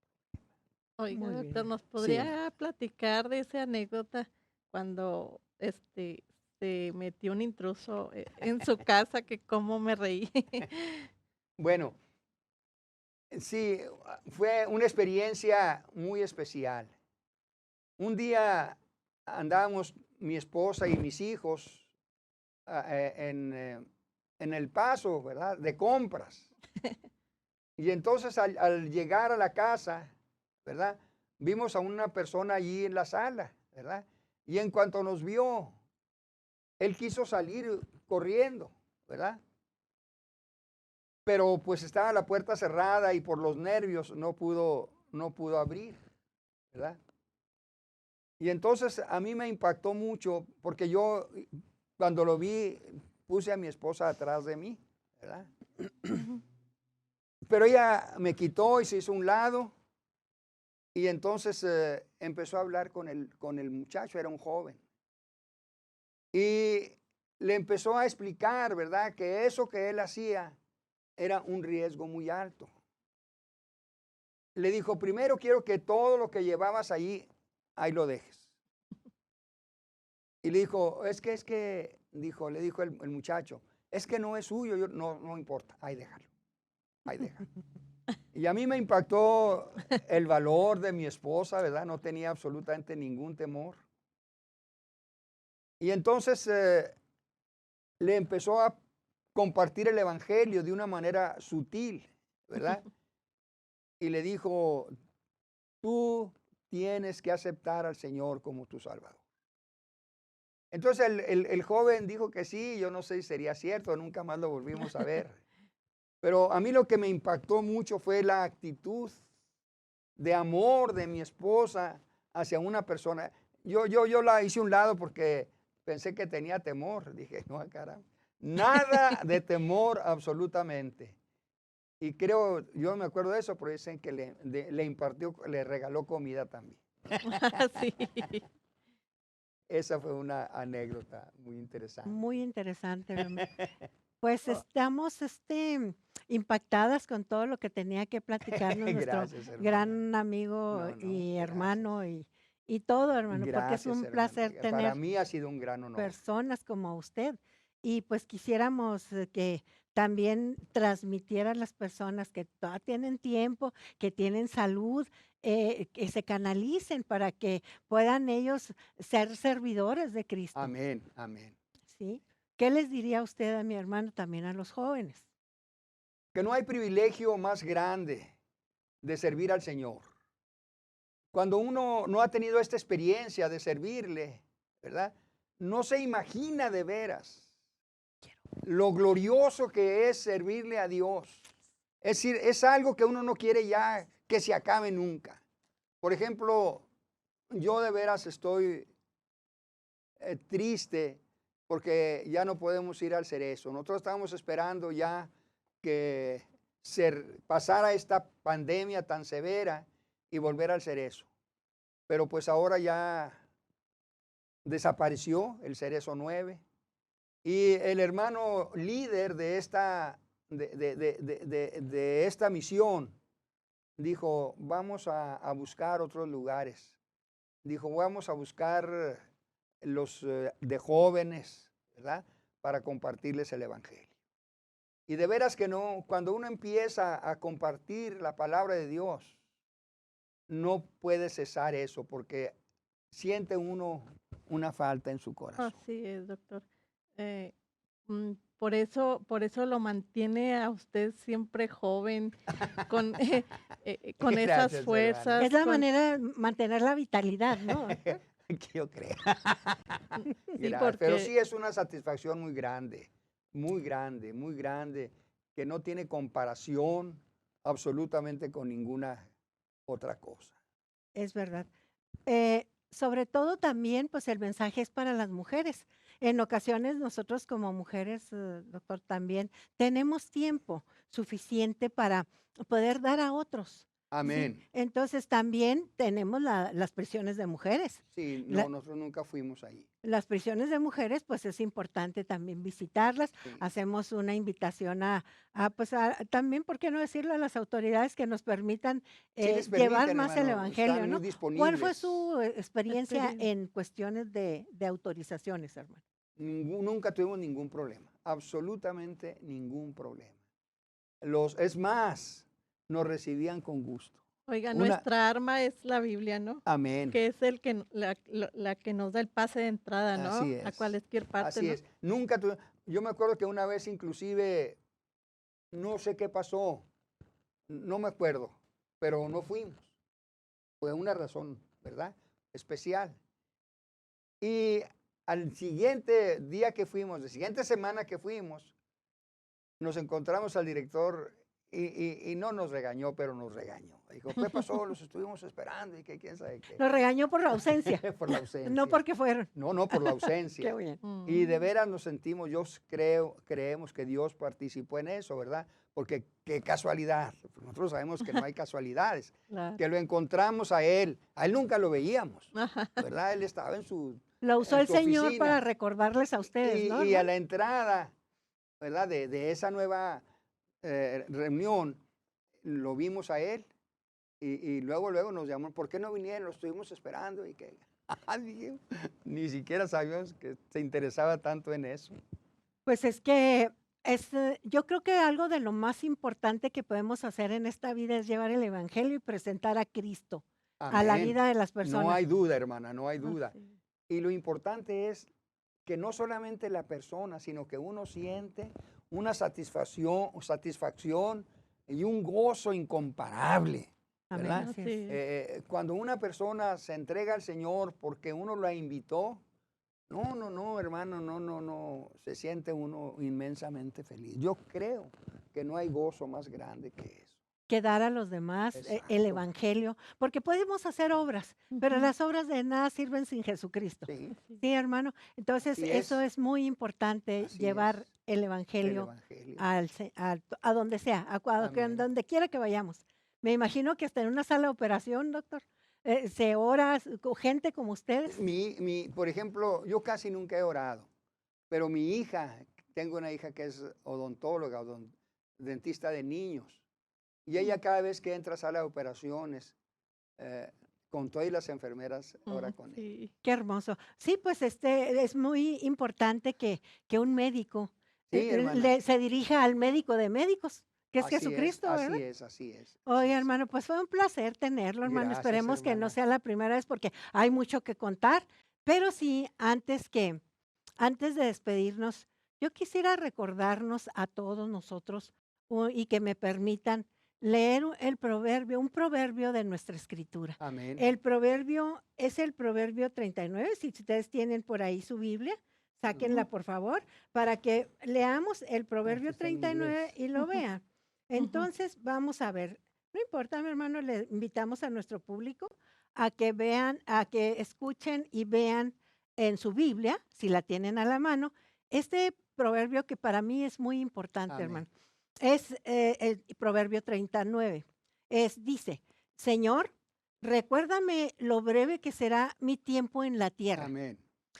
Oiga, Muy doctor, bien. ¿nos Sí, podría platicar de esa anécdota cuando se metió un intruso en su casa, que cómo me reí? bueno, sí, fue una experiencia muy especial. Un día andábamos mi esposa y mis hijos en El Paso, ¿verdad? De compras. Y entonces al llegar a la casa, ¿verdad? Vimos a una persona allí en la sala, ¿verdad? Y en cuanto nos vio, él quiso salir corriendo, ¿verdad? Pero pues estaba la puerta cerrada y por los nervios no pudo abrir, ¿verdad? Y entonces a mí me impactó mucho porque yo cuando lo vi puse a mi esposa atrás de mí, ¿verdad? Ujú. Pero ella me quitó y se hizo a un lado y entonces empezó a hablar con el muchacho, era un joven. Y le empezó a explicar, ¿verdad? Que eso que él hacía era un riesgo muy alto. Le dijo, primero quiero que todo lo que llevabas ahí lo dejes. Y le dijo, dijo, le dijo el muchacho, es que no es suyo, no importa, ahí déjalo, ahí déjalo. Y a mí me impactó el valor de mi esposa, ¿verdad? No tenía absolutamente ningún temor. Y entonces le empezó a compartir el evangelio de una manera sutil, ¿verdad? Y le dijo, tú tienes que aceptar al Señor como tu Salvador. Entonces el joven dijo que sí, yo no sé si sería cierto, nunca más lo volvimos a ver. Pero a mí lo que me impactó mucho fue la actitud de amor de mi esposa hacia una persona. Yo la hice a un lado porque pensé que tenía temor. Dije, no, caramba, nada de temor absolutamente. Y creo, yo me acuerdo de eso, pero dicen que le impartió, le regaló comida también. Sí. Esa fue una anécdota muy interesante. Muy interesante, ¿verdad? Pues Oh, estamos impactadas con todo lo que tenía que platicarnos nuestro gracias, hermana. gran amigo No, y gracias. hermano y todo, hermano, porque es Gracias, un hermana. placer Para tener mí ha sido un gran honor. personas como usted. Y pues quisiéramos que también transmitiera a las personas que todavía tienen tiempo, que tienen salud, que se canalicen para que puedan ellos ser servidores de Cristo, Amén, amén. ¿sí? ¿Qué les diría usted a mi hermano, también a los jóvenes? Que no hay privilegio más grande de servir al Señor. Cuando uno no ha tenido esta experiencia de servirle, ¿verdad? No se imagina de veras lo glorioso que es servirle a Dios. Es decir, es algo que uno no quiere ya que se acabe nunca. Por ejemplo, yo de veras estoy triste porque ya no podemos ir al Cerezo. Nosotros estábamos esperando ya que pasara esta pandemia tan severa y volver al Cerezo. Pero pues ahora ya desapareció el Cerezo 9 y el hermano líder de esta misión dijo, vamos a buscar otros lugares. Dijo, vamos a buscar los de jóvenes, ¿verdad? Para compartirles el evangelio. Y de veras que no, cuando uno empieza a compartir la palabra de Dios, no puede cesar eso porque siente uno una falta en su corazón. Así es, doctor. Eh, por eso lo mantiene a usted siempre joven, con, con esas Gracias, fuerzas, Es la con, manera de mantener la vitalidad, ¿no? Que yo creo. sí, Gracias. Pero porque sí es una satisfacción muy grande, muy grande, muy grande, que no tiene comparación absolutamente con ninguna otra cosa. Es verdad. Sobre todo también, pues el mensaje es para las mujeres. En ocasiones nosotros como mujeres, doctor, también tenemos tiempo suficiente para poder dar a otros. ¿Sí? Amén. Entonces también tenemos las prisiones de mujeres. Sí, La- no, nosotros nunca fuimos ahí. las prisiones de mujeres, pues es importante también visitarlas. Sí. Hacemos una invitación pues también, ¿por qué no decirlo a las autoridades que nos permitan Sí les llevar permiten, más el hermano, evangelio, están muy ¿no? ¿Cuál fue disponibles. su experiencia experiencia. en cuestiones de autorizaciones, hermano? Nunca tuvimos ningún problema, absolutamente ningún problema. Es más, nos recibían con gusto. Oiga, Una, nuestra arma es la Biblia, ¿no? amén. Que es el que la que nos da el pase de entrada, ¿no? Así A es. cualquier parte, Así ¿no? es. Nunca tuve, yo me acuerdo que una vez inclusive, no sé qué pasó, no me acuerdo, pero no fuimos. Fue una razón, ¿verdad? Especial. Y al siguiente día que fuimos, la siguiente semana que fuimos, nos encontramos al director y no nos regañó, pero nos regañó. Dijo, ¿qué pasó? Los estuvimos esperando y que quién sabe qué. Lo regañó por la ausencia, Por la ausencia. no porque fueron. No, por la Qué ausencia. bien. Y de veras nos sentimos, creemos que Dios participó en eso, ¿verdad? Porque qué casualidad. Nosotros sabemos que no hay casualidades. Claro. Que lo encontramos a Él nunca lo veíamos, Ajá. ¿verdad? Él estaba en su Lo usó en el su Señor oficina. para recordarles a ustedes, Y, ¿no? y a hermano? la entrada, ¿verdad? De esa nueva reunión, lo vimos a Él. Y luego nos llamó, ¿por qué no vinieron? Lo estuvimos esperando. Y que, dije, ni siquiera sabíamos que se interesaba tanto en eso. Pues es que yo creo que algo de lo más importante que podemos hacer en esta vida es llevar el Evangelio y presentar a Cristo a la Amén. vida de las personas. No hay duda, hermana, no hay duda. Así es. Y lo importante es que no solamente la persona, sino que uno siente una satisfacción y un gozo incomparable. Amén, ¿verdad? así Así es. es. Cuando una persona se entrega al Señor porque uno la invitó, no, hermano, no, se siente uno inmensamente feliz. Yo creo que no hay gozo más grande que eso. Que dar a los demás el Exacto. Evangelio, porque podemos hacer obras, pero Ujú. las obras de nada sirven sin Jesucristo. Sí, Así Sí, hermano. Entonces, Así eso es. es muy importante, Así llevar es. el el Evangelio Evangelio. a donde sea, Amén. donde quiera que vayamos. Me imagino que hasta en una sala de operación, doctor, se ora con gente como ustedes. Por ejemplo, yo casi nunca he orado, pero mi hija, tengo una hija que es odontóloga, dentista de niños, y ella cada vez que entra a sala de operaciones, con todas las enfermeras, ora con ella. Sí. Qué hermoso. Sí, pues es muy importante que un médico Sí, hermana. se dirija al médico de médicos, que es Así Jesucristo, ¿verdad? así es, así es. Oye, hermano, pues fue un placer tenerlo, hermano. Gracias, Esperemos que no hermana. sea la primera vez porque hay mucho que contar, pero sí, antes de despedirnos, yo quisiera recordarnos a todos nosotros y que me permitan leer un proverbio de nuestra escritura. Amén. El proverbio es el proverbio 39. Si ustedes tienen por ahí su Biblia, sáquenla por favor, para que leamos el proverbio está en 39 inglés. y lo Ujú. vean. Entonces, vamos a ver. No importa, mi hermano, le invitamos a nuestro público a que vean, a que escuchen y vean en su Biblia, si la tienen a la mano, este proverbio que para mí es muy importante, Amén. hermano. Es el proverbio 39. Dice, Señor, recuérdame lo breve que será mi tiempo en la tierra. Amén.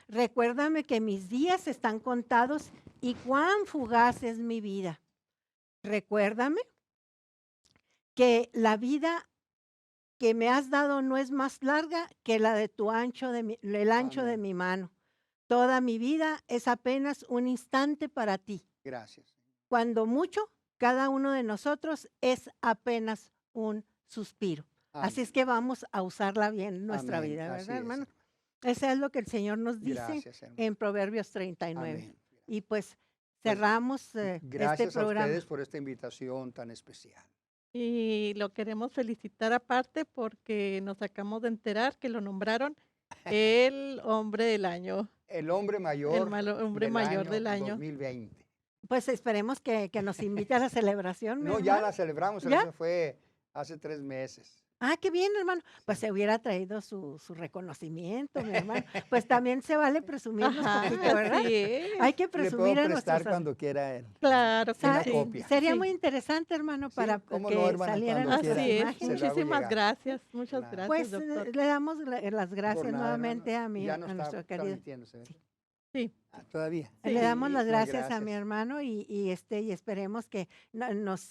Recuérdame que mis días están contados y cuán fugaz es mi vida. Recuérdame que la vida que me has dado no es más larga que la de el ancho de Amén. mi mano. Toda mi vida es apenas un instante para ti. Gracias. Cuando mucho, cada uno de nosotros es apenas un suspiro. Así es Amén. que vamos a usarla bien en nuestra Amén. vida, Así ¿verdad, es, hermano? hermano. Eso es lo que el Señor nos dice Gracias, hermano. en Proverbios 39. Amén. Y pues Pues, cerramos este Gracias a programa. ustedes por esta invitación tan especial. Y lo queremos felicitar aparte porque nos acabamos de enterar que lo nombraron el hombre del año, El hombre el mayor hombre mayor del año. 2020. Pues esperemos que nos invite a la celebración, mi No, ya hermano. la celebramos, ¿Ya? eso fue hace 3 meses. Ah, qué bien, hermano. Pues Sí. se hubiera traído su reconocimiento, mi hermano. Pues también se vale presumirnos Ajá, poquito, ¿verdad? así es. Hay que Le puedo presumir a prestar nuestros cuando quiera él. Claro que una sí. copia. Sería Sí. muy interesante, hermano, Sí, para cómo que no, hermana, salieran cuando nuestras Así quiera, es. imágenes. se lo hago Muchísimas llegar. gracias, muchas Claro. gracias, Pues doctor. le damos las gracias Por nada, nuevamente hermano. a Ya no está nuestro querido. transmitiéndose, ¿verdad? Sí. Sí. Todavía. Le damos Sí. las No, gracias a mi gracias. hermano y esperemos que nos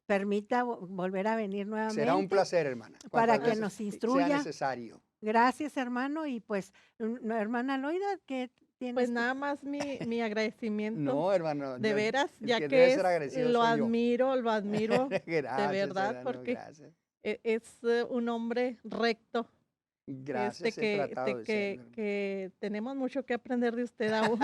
permita volver a venir Será un nuevamente placer, hermana. para cuantas que veces nos sea instruya. necesario. Gracias, hermano. Y pues, hermana Loida, ¿qué tienes? Pues nada más mi agradecimiento, No, hermano. de veras, el ya que que debe ser agradecido lo soy yo. admiro, de Gracias, verdad, hermano, porque gracias. es un hombre recto, Gracias, he tratado de serlo, hermano. que tenemos mucho que aprender de usted aún.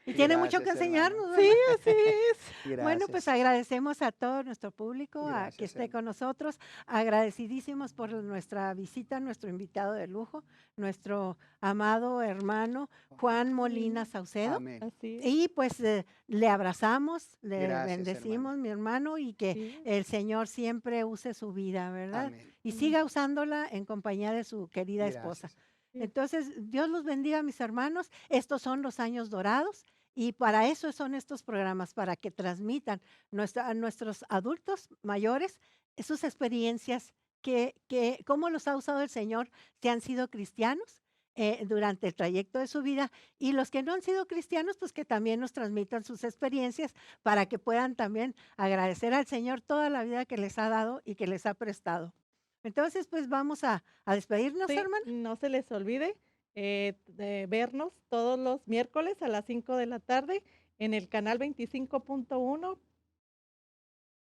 Y tiene mucho que Gracias, hermano. enseñarnos, Sí, ¿verdad? así es. Bueno, pues Gracias. agradecemos a todo nuestro público que Gracias, esté hermano. con nosotros, agradecidísimos por nuestra visita, nuestro invitado de lujo, nuestro amado hermano Juan Molina Saucedo. Amén. Así es. Y pues le abrazamos, le Gracias, bendecimos, hermana. mi hermano, y que Sí. el Señor siempre use su vida, ¿verdad? Amén. Y Amén. siga usándola en compañía de su querida esposa. Gracias. Sí. Entonces, Dios los bendiga, mis hermanos. Estos son los años dorados y para eso son estos programas, para que transmitan a nuestros adultos mayores sus experiencias, cómo los ha usado el Señor, si han sido cristianos durante el trayecto de su vida, y los que no han sido cristianos, pues que también nos transmitan sus experiencias para que puedan también agradecer al Señor toda la vida que les ha dado y que les ha prestado. Entonces, pues vamos a despedirnos, Sí, hermano. no se les olvide de vernos todos los miércoles a las 5 de la tarde en el canal 25.1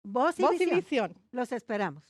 Voz y Voz y visión. Visión. Los esperamos.